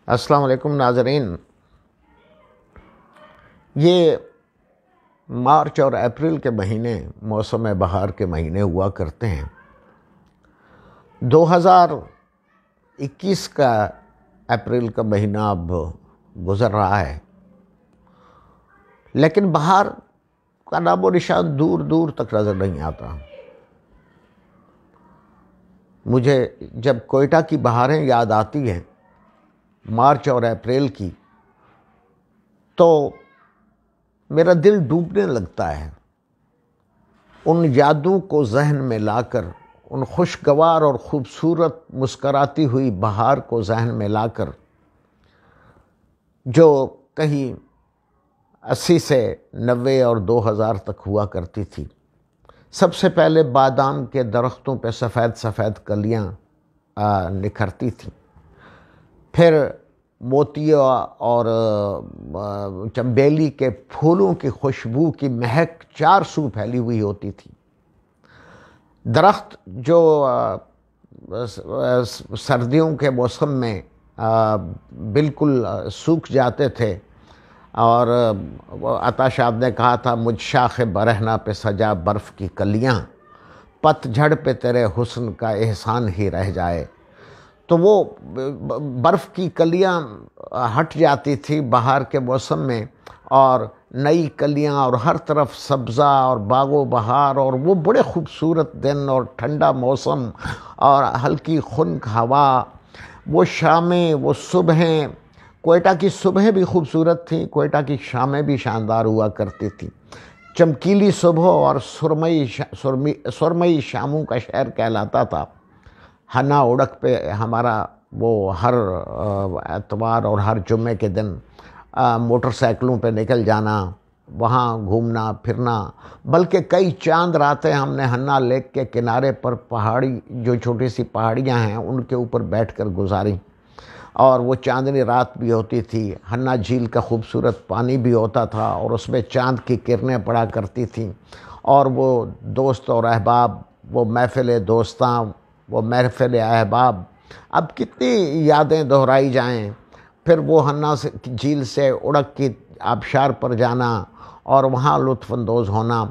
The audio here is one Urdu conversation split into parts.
السلام علیکم ناظرین، یہ مارچ اور اپریل کے مہینے موسم بہار کے مہینے ہوا کرتے ہیں۔ 2021 کا اپریل کا مہینہ اب گزر رہا ہے، لیکن بہار کا نام و نشان دور دور تک نظر نہیں آتا۔ مجھے جب کوئٹہ کی بہاریں یاد آتی ہیں مارچ اور اپریل کی، تو میرا دل ڈوبنے لگتا ہے۔ ان یادوں کو ذہن میں لا کر، ان خوشگوار اور خوبصورت مسکراتی ہوئی بہار کو ذہن میں لا کر، جو کہیں 80 سے 90 اور 2000 تک ہوا کرتی تھی۔ سب سے پہلے بادام کے درختوں پہ سفید سفید کلیاں نکھرتی تھیں، پھر موتیا اور چنبیلی کے پھولوں کی خوشبو کی مہک چار سو پھیلی ہوئی ہوتی تھی۔ درخت جو سردیوں کے موسم میں بالکل سوکھ جاتے تھے، اور عطا شاد نے کہا تھا مجھ شاخ برہنہ پہ سجا برف کی کلیاں، پت جھڑ پہ تیرے حسن کا احسان ہی رہ جائے۔ تو وہ برف کی کلیاں ہٹ جاتی تھی بہار کے موسم میں، اور نئی کلیاں اور ہر طرف سبزہ اور باغ و بہار، اور وہ بڑے خوبصورت دن اور ٹھنڈا موسم اور ہلکی خنک ہوا، وہ شامیں، وہ صبحیں۔ کوئٹہ کی صبحیں بھی خوبصورت تھیں، کوئٹہ کی شامیں بھی شاندار ہوا کرتی تھیں۔ چمکیلی صبح اور سرمئی شاموں کا شہر کہلاتا تھا۔ ہنا اڑک پہ ہمارا وہ ہر اتوار اور ہر جمعے کے دن موٹر سائیکلوں پہ نکل جانا، وہاں گھومنا پھرنا، بلکہ کئی چاند راتیں ہم نے ہنا لیک کے کنارے پر پہاڑی، جو چھوٹی سی پہاڑیاں ہیں، ان کے اوپر بیٹھ کر گزاری، اور وہ چاندنی رات بھی ہوتی تھی۔ ہنا جھیل کا خوبصورت پانی بھی ہوتا تھا، اور اس میں چاند کی کرنیں پڑا کرتی تھیں، اور وہ دوست اور احباب، وہ محفل دوستاں، وہ محفل احباب، اب کتنی یادیں دہرائی جائیں۔ پھر وہ ہنا جھیل سے اڑک کی آبشار پر جانا اور وہاں لطف اندوز ہونا،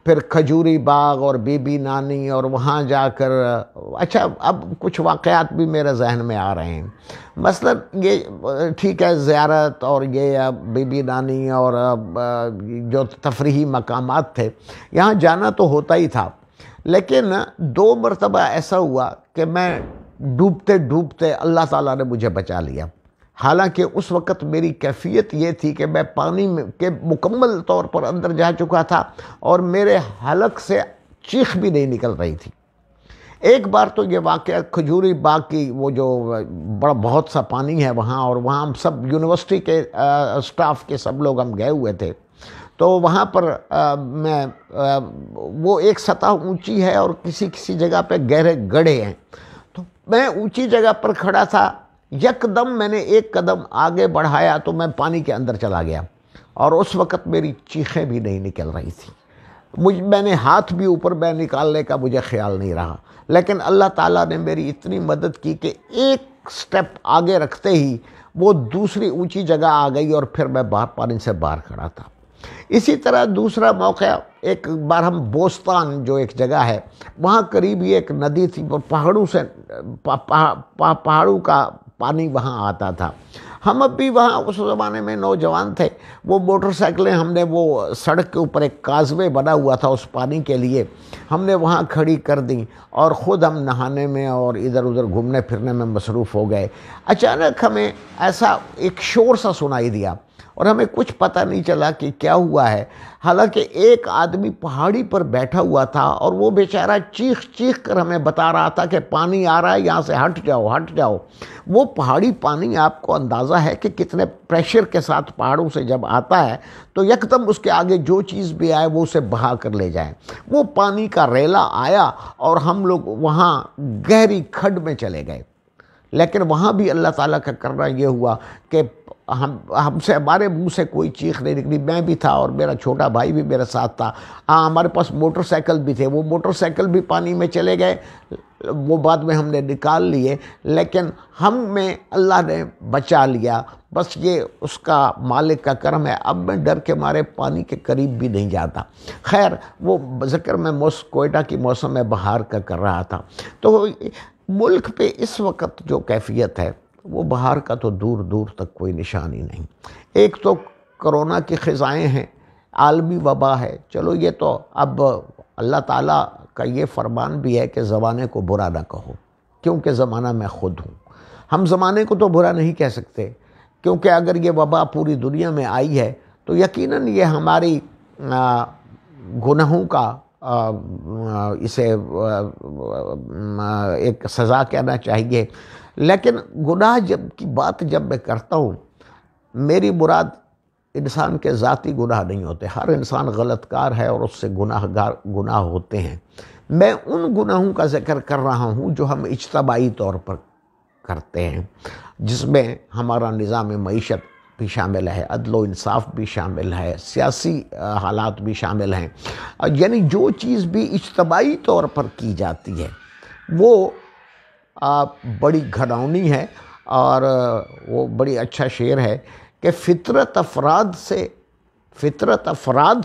پھر کھجوری باغ اور بی بی نانی، اور وہاں جا کر اچھا اب کچھ واقعات بھی میرے ذہن میں آ رہے ہیں۔ مثلا یہ ٹھیک ہے، زیارت اور یہ بی بی نانی اور جو تفریحی مقامات تھے، یہاں جانا تو ہوتا ہی تھا، لیکن 2 مرتبہ ایسا ہوا کہ میں ڈوبتے ڈوبتے اللہ تعالیٰ نے مجھے بچا لیا۔ حالانکہ اس وقت میری کیفیت یہ تھی کہ میں پانی کے مکمل طور پر اندر جا چکا تھا، اور میرے حلق سے چیخ بھی نہیں نکل رہی تھی۔ ایک بار تو یہ واقعہ کھجوری باغ کی، وہ جو بہت سا پانی ہے وہاں، اور وہاں ہم سب یونیورسٹی کے اسٹاف کے سب لوگ ہم گئے ہوئے تھے، تو وہاں پر میں وہ ایک سطح اونچی ہے اور کسی کسی جگہ پہ گہرے گڑھے ہیں، تو میں اونچی جگہ پر کھڑا تھا۔ یکدم میں نے ایک قدم آگے بڑھایا تو میں پانی کے اندر چلا گیا، اور اس وقت میری چیخیں بھی نہیں نکل رہی تھیں۔ میں نے ہاتھ بھی اوپر میں نکالنے کا مجھے خیال نہیں رہا، لیکن اللہ تعالیٰ نے میری اتنی مدد کی کہ ایک سٹیپ آگے رکھتے ہی وہ دوسری اونچی جگہ آ گئی، اور پھر میں پانی سے باہر کھڑا تھا۔ اسی طرح دوسرا موقع، ایک بار ہم بوستان جو ایک جگہ ہے، وہاں قریب ہی ایک ندی تھی، اور پہاڑوں کا پانی وہاں آتا تھا۔ ہم اب بھی وہاں اس زمانے میں نوجوان تھے، وہ موٹر سائیکلیں ہم نے، وہ سڑک کے اوپر ایک کازوے بنا ہوا تھا اس پانی کے لیے، ہم نے وہاں کھڑی کر دیں، اور خود ہم نہانے میں اور ادھر ادھر گھومنے پھرنے میں مصروف ہو گئے۔ اچانک ہمیں ایسا ایک شور سا سنائی دیا، اور ہمیں کچھ پتہ نہیں چلا کہ کیا ہوا ہے۔ حالانکہ ایک آدمی پہاڑی پر بیٹھا ہوا تھا، اور وہ بیچارہ چیخ چیخ کر ہمیں بتا رہا تھا کہ پانی آ رہا ہے، یہاں سے ہٹ جاؤ ہٹ جاؤ۔ وہ پہاڑی پانی، آپ کو اندازہ ہے کہ کتنے پریشر کے ساتھ پہاڑوں سے جب آتا ہے تو یکدم اس کے آگے جو چیز بھی آئے وہ اسے بہا کر لے جائے۔ وہ پانی کا ریلا آیا، اور ہم لوگ وہاں گہری کھڈ میں چلے گئے۔ لیکن وہاں بھی اللہ تعالیٰ کا کرنا یہ ہوا کہ ہم سے ہمارے منہ سے کوئی چیخ نہیں نکلی. میں بھی تھا اور میرا چھوٹا بھائی بھی میرے ساتھ تھا. ہاں ہمارے پاس موٹر سائیکل بھی تھے, وہ موٹر سائیکل بھی پانی میں چلے گئے, وہ بعد میں ہم نے نکال لیے, لیکن ہم میں اللہ نے بچا لیا. بس یہ اس کا مالک کا کرم ہے. اب میں ڈر کے مارے پانی کے قریب بھی نہیں جاتا. خیر وہ ذکر میں کوئٹہ کی موسم میں بہار کا کر رہا تھا. تو ملک پہ اس وقت جو کیفیت ہے وہ بہار کا تو دور دور تک کوئی نشان ہی نہیں. ایک تو کرونا کی خزائیں ہیں, عالمی وبا ہے. چلو یہ تو اب اللہ تعالیٰ کا یہ فرمان بھی ہے کہ زمانے کو برا نہ کہو, کیونکہ زمانہ میں خود ہوں. ہم زمانے کو تو برا نہیں کہہ سکتے, کیونکہ اگر یہ وبا پوری دنیا میں آئی ہے تو یقیناً یہ ہماری گناہوں کا اسے ایک سزا کہنا چاہیے. لیکن گناہ کی بات جب میں کرتا ہوں, میری مراد انسان کے ذاتی گناہ نہیں ہوتے. ہر انسان غلط کار ہے اور اس سے گناہ ہوتے ہیں. میں ان گناہوں کا ذکر کر رہا ہوں جو ہم اجتماعی طور پر کرتے ہیں, جس میں ہمارا نظام معیشت بھی شامل ہے, عدل و انصاف بھی شامل ہے, سیاسی حالات بھی شامل ہیں. یعنی جو چیز بھی اجتماعی طور پر کی جاتی ہے وہ بڑی گھناؤنی ہے. اور وہ بڑی اچھا شعر ہے کہ فطرت افراد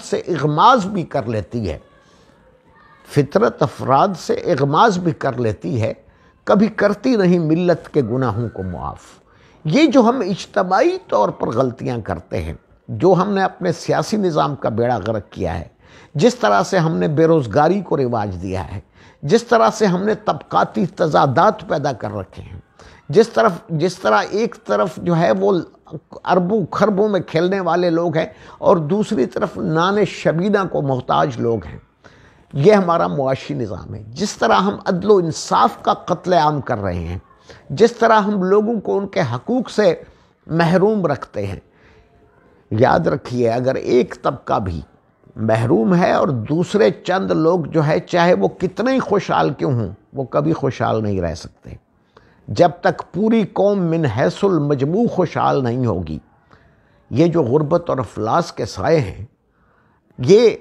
سے اغماض بھی کر لیتی ہے. فطرت افراد سے اغماض بھی کر لیتی ہے, کبھی کرتی نہیں ملت کے گناہوں کو معاف. یہ جو ہم اجتماعی طور پر غلطیاں کرتے ہیں, جو ہم نے اپنے سیاسی نظام کا بیڑا غرق کیا ہے, جس طرح سے ہم نے بے روزگاری کو رواج دیا ہے, جس طرح سے ہم نے طبقاتی تضادات پیدا کر رکھے ہیں, جس طرح ایک طرف جو ہے وہ اربوں خربوں میں کھیلنے والے لوگ ہیں اور دوسری طرف نان شبینہ کو محتاج لوگ ہیں, یہ ہمارا معاشی نظام ہے. جس طرح ہم عدل و انصاف کا قتل عام کر رہے ہیں, جس طرح ہم لوگوں کو ان کے حقوق سے محروم رکھتے ہیں, یاد رکھیے اگر ایک طبقہ بھی محروم ہے اور دوسرے چند لوگ جو ہے چاہے وہ کتنے ہی خوشحال کیوں ہوں, وہ کبھی خوشحال نہیں رہ سکتے جب تک پوری قوم من حیث المجموع خوشحال نہیں ہوگی. یہ جو غربت اور افلاس کے سائے ہیں, یہ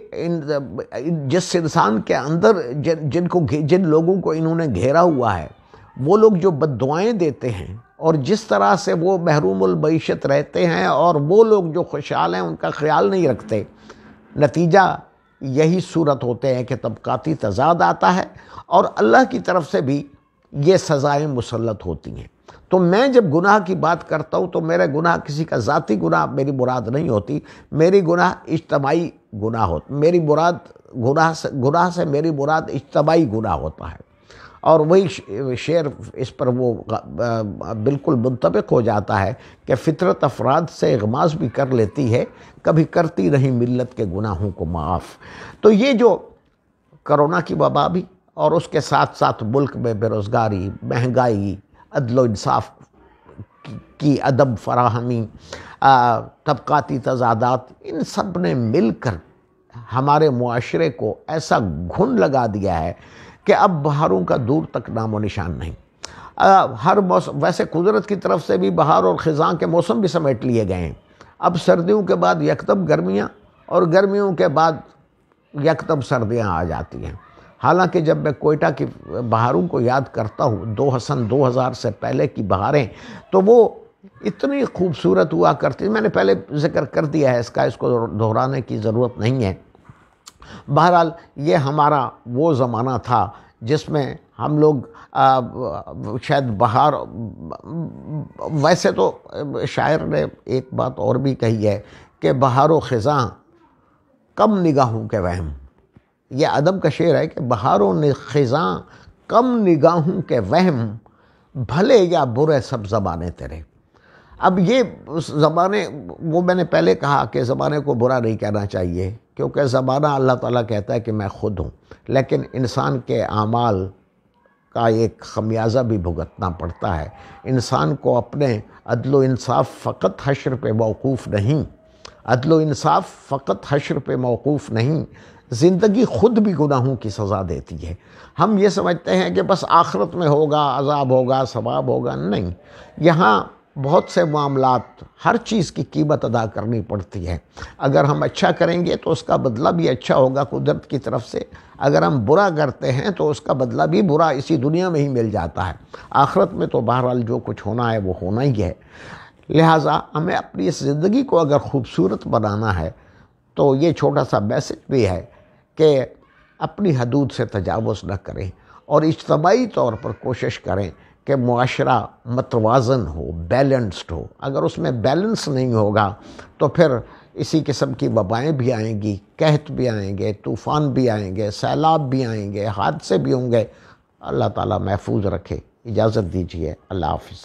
جس انسان کے اندر جن لوگوں کو انہوں نے گھیرا ہوا ہے, وہ لوگ جو بد دعائیں دیتے ہیں اور جس طرح سے وہ محروم المعیشت رہتے ہیں, اور وہ لوگ جو خوشحال ہیں ان کا خیال نہیں رکھتے, نتیجہ یہی صورت ہوتے ہیں کہ طبقاتی تضاد آتا ہے اور اللہ کی طرف سے بھی یہ سزائیں مسلط ہوتی ہیں. تو میں جب گناہ کی بات کرتا ہوں تو میرے گناہ کسی کا ذاتی گناہ میری مراد نہیں ہوتی, میری گناہ اجتماعی گناہ ہوتا. میری مراد گناہ سے میری مراد اجتماعی گناہ ہوتا ہے. اور وہی شعر اس پر وہ بالکل منطبق ہو جاتا ہے کہ فطرت افراد سے اغماض بھی کر لیتی ہے, کبھی کرتی نہیں ملت کے گناہوں کو معاف. تو یہ جو کرونا کی وبا بھی اور اس کے ساتھ ساتھ ملک میں بے روزگاری, مہنگائی, عدل و انصاف کی عدم فراہمی, طبقاتی تضادات, ان سب نے مل کر ہمارے معاشرے کو ایسا گھن لگا دیا ہے کہ اب بہاروں کا دور تک نام و نشان نہیں. ہر موسم ویسے قدرت کی طرف سے بھی بہار اور خزاں کے موسم بھی سمیٹ لیے گئے ہیں. اب سردیوں کے بعد یکدم گرمیاں اور گرمیوں کے بعد یکدم سردیاں آ جاتی ہیں. حالانکہ جب میں کوئٹہ کی بہاروں کو یاد کرتا ہوں, 2000 سے پہلے کی بہاریں, تو وہ اتنی خوبصورت ہوا کرتی. میں نے پہلے ذکر کر دیا ہے اس کا, اس کو دہرانے کی ضرورت نہیں ہے. بہرحال یہ ہمارا وہ زمانہ تھا جس میں ہم لوگ شاید بہار, ویسے تو شاعر نے ایک بات اور بھی کہی ہے کہ بہار و خزاں کم نگاہوں کے وہم. یہ ادب کا شعر ہے کہ بہار و خزاں کم نگاہوں کے وہم, بھلے یا برے سب زمانے تیرے. اب یہ زمانے, وہ میں نے پہلے کہا کہ زمانے کو برا نہیں کہنا چاہیے, کیونکہ زمانہ اللہ تعالیٰ کہتا ہے کہ میں خود ہوں, لیکن انسان کے اعمال کا ایک خمیازہ بھی بھگتنا پڑتا ہے. انسان کو اپنے عدل و انصاف فقط حشر پہ موقوف نہیں, عدل و انصاف فقط حشر پہ موقوف نہیں, زندگی خود بھی گناہوں کی سزا دیتی ہے۔ ہم یہ سمجھتے ہیں کہ بس آخرت میں ہوگا، عذاب ہوگا، ثواب ہوگا، نہیں، یہاں بہت سے معاملات، ہر چیز کی قیمت ادا کرنی پڑتی ہے۔ اگر ہم اچھا کریں گے تو اس کا بدلہ بھی اچھا ہوگا قدرت کی طرف سے، اگر ہم برا کرتے ہیں تو اس کا بدلہ بھی برا اسی دنیا میں ہی مل جاتا ہے۔ آخرت میں تو بہرحال جو کچھ ہونا ہے وہ ہونا ہی ہے۔ لہٰذا ہمیں اپنی اس زندگی کو اگر خوبصورت بنانا ہے تو یہ چھوٹا سا میسج بھی ہے کہ اپنی حدود سے تجاوز نہ کریں، اور اجتماعی طور پر کوشش کریں کہ معاشرہ متوازن ہو، بیلنسڈ ہو۔ اگر اس میں بیلنس نہیں ہوگا تو پھر اسی قسم کی وبائیں بھی آئیں گی، قحط بھی آئیں گے، طوفان بھی آئیں گے، سیلاب بھی آئیں گے، حادثے بھی ہوں گے۔ اللہ تعالیٰ محفوظ رکھے۔ اجازت دیجیے، اللہ حافظ۔